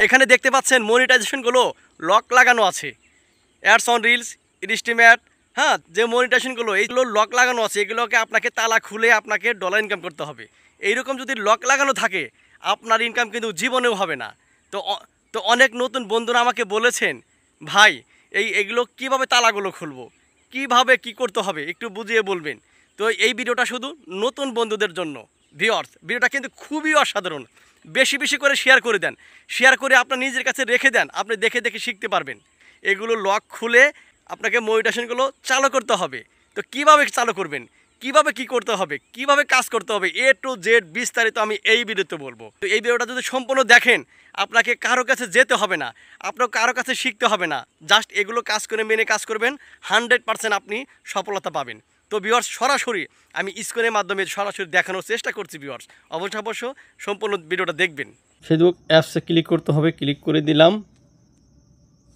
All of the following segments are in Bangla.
এখানে দেখতে পাচ্ছেন মনিটাইজেশনগুলো লক লাগানো আছে। অ্যাডস অন রিলস, ইনস্টিমেট, হ্যাঁ, যে মনিটাইজেশনগুলো এইগুলো লক লাগানো আছে, এগুলোকে আপনাকে তালা খুলে আপনাকে ডলার ইনকাম করতে হবে। এইরকম যদি লক লাগানো থাকে আপনার ইনকাম কিন্তু জীবনেও হবে না। তো তো অনেক নতুন বন্ধুরা আমাকে বলেছেন, ভাই এগুলো কীভাবে তালাগুলো খুলবো, কিভাবে কি করতে হবে একটু বুঝিয়ে বলবেন। তো এই ভিডিওটা শুধু নতুন বন্ধুদের জন্য। ভিউয়ার্স, ভিডিওটা কিন্তু খুবই অসাধারণ। বেশি বেশি করে শেয়ার করে দেন, শেয়ার করে আপনার নিজের কাছে রেখে দেন, আপনি দেখে দেখে শিখতে পারবেন। এগুলো লক খুলে আপনাকে মনিটাইজেশনগুলো চালু করতে হবে। তো কিভাবে চালু করবেন, কিভাবে কি করতে হবে, কিভাবে কাজ করতে হবে, A to Z বিস্তারিত আমি এই ভিডিওতে বলবো। তো এই ভিডিওটা যদি সম্পূর্ণ দেখেন আপনাকে কারো কাছে যেতে হবে না, আপনার কারো কাছে শিখতে হবে না, জাস্ট এগুলো কাজ করে মেনে কাজ করবেন, 100% আপনি সফলতা পাবেন। তো ভিউয়ার্স, সরাসরি আমি স্ক্রিনের মাধ্যমে সরাসরি দেখানোর চেষ্টা করছি। ভিউয়ার্স, অবশ্য সম্পূর্ণ ভিডিওটা দেখবেন। ফেসবুক অ্যাপসে ক্লিক করতে হবে, ক্লিক করে দিলাম।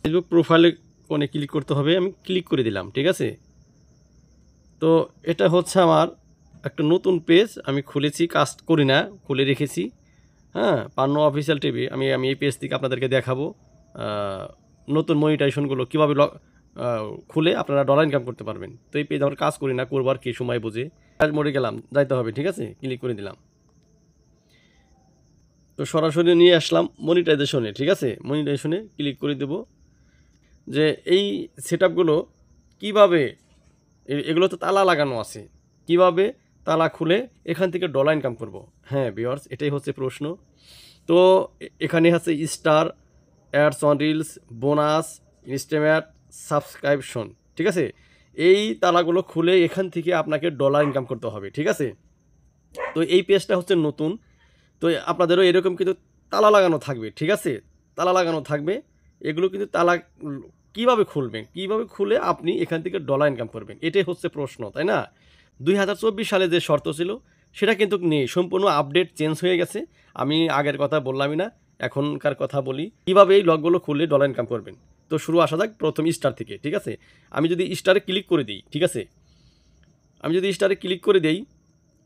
ফেসবুক প্রোফাইলে কোণে ক্লিক করতে হবে, আমি ক্লিক করে দিলাম। ঠিক আছে, তো এটা হচ্ছে আমার একটা নতুন পেজ, আমি খুলেছি, কাজ করি না, খুলে রেখেছি। হ্যাঁ, পান্ন অফিসিয়াল টিভি, আমি এই পেজ থেকে আপনাদেরকে দেখাবো নতুন মনিটাইজেশনগুলো কীভাবে খুলে আপনারা ডলার ইনকাম করতে পারবেন। তো এই পেজ আমার কাজ করি না, করবার কি সময় বুঝে কাজ মরে গেলাম, যাইতে হবে। ঠিক আছে, ক্লিক করে দিলাম। তো সরাসরি নিয়ে আসলাম মনিটাইজেশনে। ঠিক আছে, মনিটাইজেশনে ক্লিক করে দেব যে এই সেটআপগুলো কীভাবে, এগুলো তো তালা লাগানো আছে, কিভাবে তালা খুলে এখান থেকে ডলার ইনকাম করব। হ্যাঁ ভিউয়ার্স, এটাই হচ্ছে প্রশ্ন। তো এখানে আছে star, ads on reels, bonus, ইনস্টিমেট, সাবস্ক্রিপশন। ঠিক আছে, এই তালাগুলো খুলে এখান থেকে আপনাকে ডলার ইনকাম করতে হবে। ঠিক আছে, তো এই পেজটা হচ্ছে নতুন, তো আপনাদেরও এরকম কিন্তু তালা লাগানো থাকবে। ঠিক আছে, তালা লাগানো থাকবে, এগুলো কিন্তু তালা কীভাবে খুলবেন, কীভাবে খুলে আপনি এখান থেকে ডলার ইনকাম করবেন, এটাই হচ্ছে প্রশ্ন, তাই না? 2024 সালে যে শর্ত ছিল সেটা কিন্তু নেই, সম্পূর্ণ আপডেট চেঞ্জ হয়ে গেছে। আমি আগের কথা বললামই না, এখনকার কথা বলি, কীভাবে এই লকগুলো খুললে ডলার ইনকাম করবেন। তো শুরু আসা যাক প্রথম স্টার থেকে। ঠিক আছে, আমি যদি স্টারে ক্লিক করে দিই, ঠিক আছে, আমি যদি স্টারে ক্লিক করে দিই,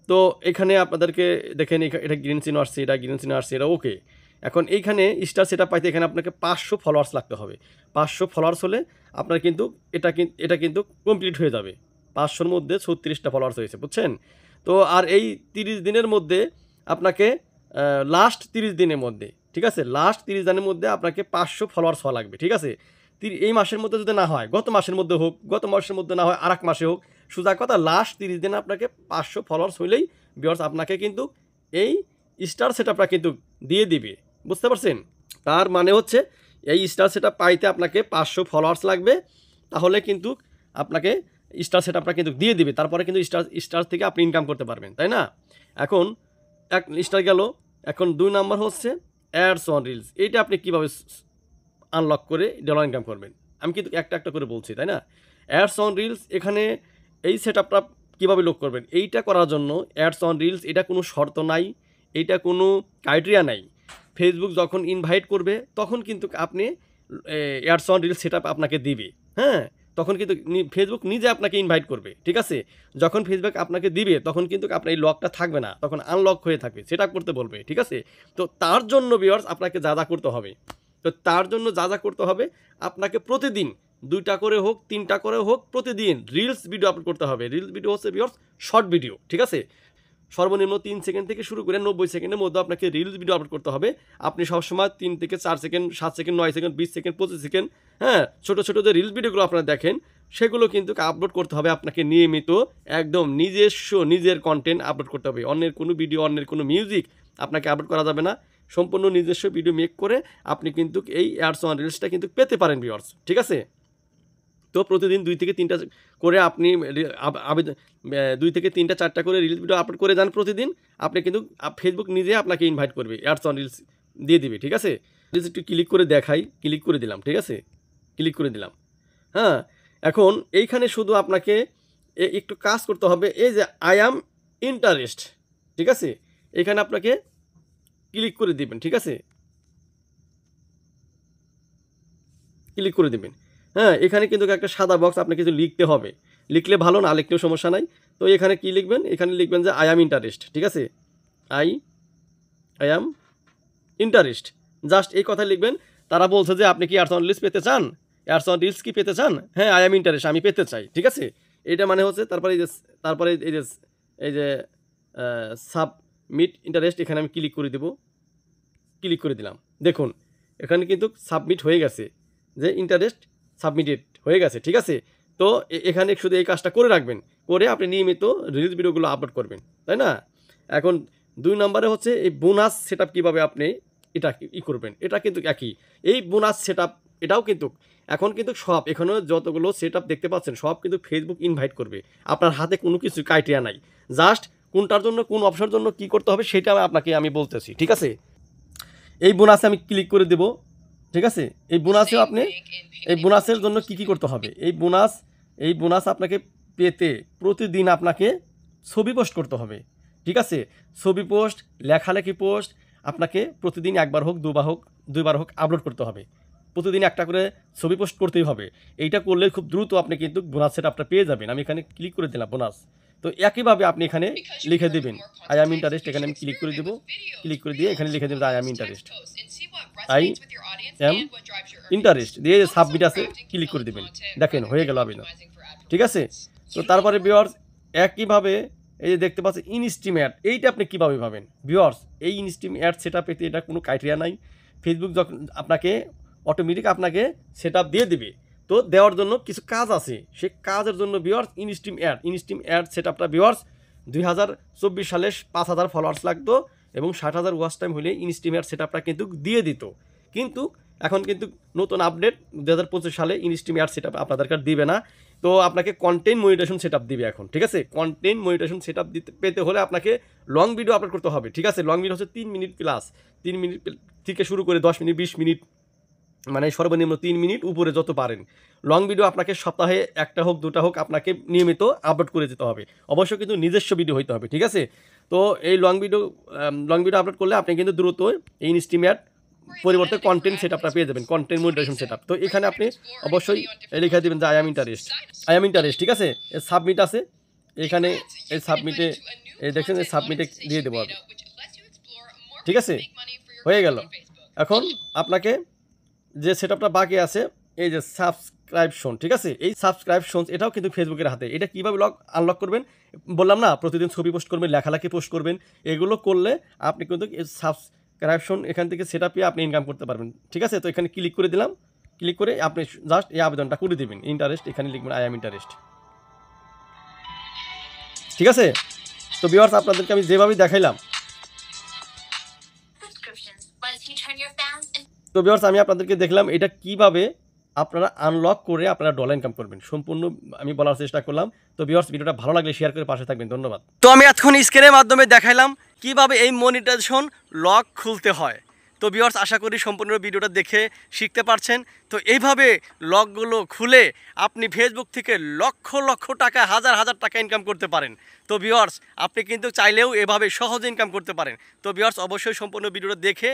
তো এখানে আপনাদেরকে দেখেন এটা গ্রিন চিহ্ন আসছে, এটা গ্রিন চিহ্ন আসছে, এটা ওকে। এখন এইখানে স্টার সেটা পাইতে এখানে আপনাকে 500 ফলোয়ার্স লাগতে হবে। 500 ফলোয়ার্স হলে আপনার কিন্তু এটা কিন্তু কমপ্লিট হয়ে যাবে। 500-র মধ্যে 36টা ফলোয়ার্স হয়েছে, বুঝছেন? তো আর এই 30 দিনের মধ্যে আপনাকে লাস্ট 30 দিনের মধ্যে, ঠিক আছে, লাস্ট 30 দিনের মধ্যে আপনাকে 500 ফলোয়ার্স হওয়া লাগবে। ঠিক আছে, এই মাসের মধ্যে যদি না হয়, গত মাসের মধ্যে হোক, গত মাসের মধ্যে না হয় আর এক মাসে হোক, সোজা কথা লাস্ট 30 দিনে আপনাকে 500 ফলোয়ার্স হইলেই ভিউয়ার্স আপনাকে কিন্তু এই স্টার সেটআপটা কিন্তু দিয়ে দিবে। বুঝতে পারছেন? তার মানে হচ্ছে এই স্টার সেটআপ পাইতে আপনাকে 500 ফলোয়ার্স লাগবে, তাহলে কিন্তু আপনাকে স্টার সেটআপটা কিন্তু দিয়ে দিবে। তারপরে কিন্তু স্টার থেকে আপনি ইনকাম করতে পারবেন, তাই না? এখন এক স্টার গেল, এখন 2 নাম্বার হচ্ছে অ্যাডস অন রিলস। এইটা আপনি কীভাবে আনলক করে ডলার ইনকাম করবেন, আমি কিন্তু একটা একটা করে বলছি, তাই না? অ্যাডস অন রিলস, এখানে এই সেটআপটা কীভাবে লক করবেন, এইটা করার জন্য অ্যাডস অন রিলস এটা কোনো শর্ত নাই, এইটা কোনো ক্রাইটেরিয়া নাই। ফেসবুক যখন ইনভাইট করবে তখন কিন্তু আপনি অ্যাডস অন রিলস সেটআপ আপনাকে দিবে। হ্যাঁ, তখন কিন্তু ফেসবুক নিজে আপনাকে ইনভাইট করবে। ঠিক আছে, যখন ফেসবুক আপনাকে দিবে তখন কিন্তু আপনার এই লকটা থাকবে না, তখন আনলক হয়ে থাকবে, সেটআপ করতে বলবে। ঠিক আছে, তো তার জন্য ভিউয়ার্স আপনাকে যা করতে হবে, তো তার জন্য যা করতে হবে, আপনাকে প্রতিদিন 2টা করে হোক, 3টা করে হোক, প্রতিদিন রিলস ভিডিও আপলোড করতে হবে। রিলস ভিডিও হচ্ছে ভিউয়ার্স শর্ট ভিডিও। ঠিক আছে, সর্বনিম্ন 3 সেকেন্ড থেকে শুরু করে 90 সেকেন্ডের মধ্যে আপনাকে রিলস ভিডিও আপলোড করতে হবে। আপনি সবসময় 3 থেকে 4 second, 7 second, 9 second, 20 second, 25 second, হ্যাঁ, ছোটো ছোটো যে রিলস ভিডিওগুলো আপনারা দেখেন সেগুলো কিন্তু আপলোড করতে হবে আপনাকে নিয়মিত, একদম নিজের কন্টেন্ট আপলোড করতে হবে। অন্যের কোনো ভিডিও, অন্যের কোনো মিউজিক আপনাকে আপলোড করা যাবে না। সম্পূর্ণ নিজস্ব ভিডিও মেক করে আপনি কিন্তু এই অ্যাডস অন রিলসটা কিন্তু পেতে পারেন ভিউয়ার্স। ঠিক আছে, তো প্রতিদিন 2 থেকে 3টা করে আপনি 2 থেকে 3টা 4টা করে রিলস ভিডিও আপলোড করে যান প্রতিদিন, আপনি কিন্তু ফেসবুক নিজে আপনাকে ইনভাইট করবে, অ্যাডস অন রিলস দিয়ে দিবে। ঠিক আছে, রিলস একটু ক্লিক করে দেখাই, ক্লিক করে দিলাম। ঠিক আছে, ক্লিক করে দিলাম। হ্যাঁ, এখন এইখানে শুধু আপনাকে একটু কাজ করতে হবে, এই যে আই অ্যাম ইন্টারেস্ট, ঠিক আছে, এখানে আপনাকে ক্লিক করে দিবেন। ঠিক আছে, ক্লিক করে দিবেন। হ্যাঁ, এখানে কিন্তু একটা সাদা বক্স আপনাকে কিছু লিখতে হবে, লিখলে ভালো, না লিখলেও সমস্যা নাই। তো এখানে কি লিখবেন, এখানে লিখবেন যে আই অ্যাম ইন্টারেস্ট। ঠিক আছে, আই অ্যাম ইন্টারেস্ট, জাস্ট এই কথা লিখবেন। তারা বলছে যে আপনি কি অ্যাডস অন রিলস পেতে চান, অ্যাডস অন রিলস কি পেতে চান? হ্যাঁ, আই এম ইন্টারেস্ট, আমি পেতে চাই। ঠিক আছে, এটা মানে হচ্ছে তারপরে এই যে সাবমিট ইন্টারেস্ট, এখানে আমি ক্লিক করে দেব। ক্লিক করে দিলাম, দেখুন এখানে কিন্তু সাবমিট হয়ে গেছে, যে ইন্টারেস্ট সাবমিটেড হয়ে গেছে। ঠিক আছে, তো এখানে শুধু এই কাজটা করে রাখবেন, করে আপনি নিয়মিত রিলস ভিডিওগুলো আপলোড করবেন, তাই না? এখন 2 নম্বরে হচ্ছে এই বোনাস সেট আপ কীভাবে আপনি এটা করবেন। এটা কিন্তু একই, এই বোনাস সেট আপ এটাও কিন্তু এখন কিন্তু সব, এখানে যতগুলো সেট আপ দেখতে পাচ্ছেন সব কিন্তু ফেসবুক ইনভাইট করবে। আপনার হাতে কোনো কিছু ক্রাইটেরিয়া নাই, জাস্ট কোনটার জন্য কোন অপশনের জন্য কী করতে হবে সেটা আপনাকে আমি বলতেছি। ঠিক আছে, এই বোনাসে আমি ক্লিক করে দেব। ঠিক আছে, এই বোনাসেও আপনি এই বোনাসের জন্য কি করতে হবে, এই বোনাস আপনাকে পেতে প্রতিদিন আপনাকে ছবি পোস্ট করতে হবে। ঠিক আছে, ছবি পোস্ট, লেখালেখি পোস্ট আপনাকে প্রতিদিন একবার হোক দুইবার হোক আপলোড করতে হবে। প্রতিদিন একটা করে ছবি পোস্ট করতেই হবে। এইটা করলে খুব দ্রুত আপনি কিন্তু বোনাস সেট আপটা পেয়ে যাবেন। আমি এখানে ক্লিক করে দিলাম বোনাস। তো একইভাবে আপনি এখানে লিখে দেবেন আই অ্যাম ইন্টারেস্ট। এখানে আমি ক্লিক করে দেবো, ক্লিক করে দিয়ে এখানে লিখে দেবেন I am interest, I am interest দিয়ে সাবমিট আছে ক্লিক করে দেবেন। দেখেন হয়ে গেল আবেদন। ঠিক আছে, তো তারপরে ভিউয়ার্স একইভাবে এই যে দেখতে পাচ্ছেন ইনস্ট্রিম অ্যাড, এইটা আপনি কীভাবে পাবেন ভিউয়ার্স? এই ইনস্ট্রিম অ্যাড সেট আপ পেতে এটা কোনো ক্রাইটেরিয়া নাই। ফেসবুক যখন আপনাকে অটোমেটিক আপনাকে সেট আপ দিয়ে দিবে। তো দেওয়ার জন্য কিছু কাজ আছে, সে কাজের জন্য ভিউয়ার্স ইনস্ট্রিম অ্যাড সেট আপটা ভিউয়ার্স 2024 সালে 5000 ফলোয়ার্স লাগতো এবং 60,000 ওয়াচ টাইম হলে ইনস্ট্রিম অ্যাড সেট আপটা কিন্তু দিয়ে দিত। কিন্তু এখন কিন্তু নতুন আপডেট 2025 সালে ইনস্ট্রিম অ্যাড সেট আপ আপনাদেরকে দিবে না। তো আপনাকে কন্টেন্ট মনিটাইজেশন সেট আপ দিবে এখন। ঠিক আছে, কন্টেন্ট মনিটাইজেশন সেট আপ পেতে হলে আপনাকে লং ভিডিও আপলোড করতে হবে। ঠিক আছে, লং ভিডিও হচ্ছে 3 মিনিট প্লাস, 3 মিনিট থেকে শুরু করে 10 মিনিট 20 মিনিট, মানে সর্বনিম্ন 3 মিনিট উপরে যত পারেন লং ভিডিও আপনাকে সপ্তাহে একটা হোক দুটা হোক আপনাকে নিয়মিত আপলোড করে যেতে হবে। অবশ্যই কিন্তু নিজস্ব ভিডিও হইতে হবে। ঠিক আছে, তো এই লং ভিডিও আপলোড করলে আপনি কিন্তু দ্রুত এই ইনস্ট্রিম অ্যাড পরিবর্তে কন্টেন্ট সেট আপটা পেয়ে যাবেন, কন্টেন্ট মনিটাইজেশন সেট আপ। তো এখানে আপনি অবশ্যই লিখে দেবেন যে আই অ্যাম ইন্টারেস্ট। ঠিক আছে, সাবমিট আছে এখানে, এই সাবমিটে এই দেখছেন এই সাবমিটে দিয়ে দেবো আমি। ঠিক আছে, হয়ে গেল। এখন আপনাকে যে সেট আপটা বাকি আছে এই যে সাবস্ক্রাইপশন। ঠিক আছে, এই সাবস্ক্রাইপশন এটাও কিন্তু ফেসবুকের হাতে। এটা কীভাবে আনলক করবেন বললাম না, প্রতিদিন ছবি পোস্ট করবেন, লেখালেখি পোস্ট করবেন, এগুলো করলে আপনি কিন্তু সাবস্ক্রাইপশন এখান থেকে সেট আপ আপনি ইনকাম করতে পারবেন। ঠিক আছে, তো এখানে ক্লিক করে দিলাম, ক্লিক করে আপনি জাস্ট এই আবেদনটা করে দেবেন ইন্টারেস্ট, এখানে লিখবেন আই অ্যাম ইন্টারেস্ট। ঠিক আছে, তো ভিউয়ার্স আপনাদেরকে আমি যেভাবে দেখাইলাম, তো ভিউয়ার্স আমি আপনাদেরকে দেখলাম এটা কিভাবে আপনারা আনলক করে আপনারা ডলার ইনকাম করবেন, সম্পূর্ণ আমি বলার চেষ্টা করলাম। তো ভিউয়ার্স ভিডিওটা ভালো লাগলে শেয়ার করে পাশে থাকবেন, ধন্যবাদ। তো আমি এখন স্ক্রিনের মাধ্যমে দেখাইলাম কিভাবে এই মনিটাইজেশন লক খুলতে হয়। তো ভিউয়ার্স আশা করি সম্পূর্ণ ভিডিওটা দেখে শিখতে পারছেন। তো এইভাবে লকগুলো খুলে আপনি ফেসবুক থেকে লক্ষ লক্ষ টাকা, হাজার হাজার টাকা ইনকাম করতে পারেন। তো ভিউয়ার্স আপনি কিন্তু চাইলেও এভাবে সহজে ইনকাম করতে পারেন। তো ভিউয়ার্স অবশ্যই সম্পূর্ণ ভিডিওটা দেখে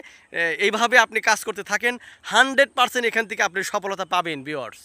এইভাবে আপনি কাজ করতে থাকেন, 100% এখান থেকে আপনি সফলতা পাবেন ভিউয়ার্স।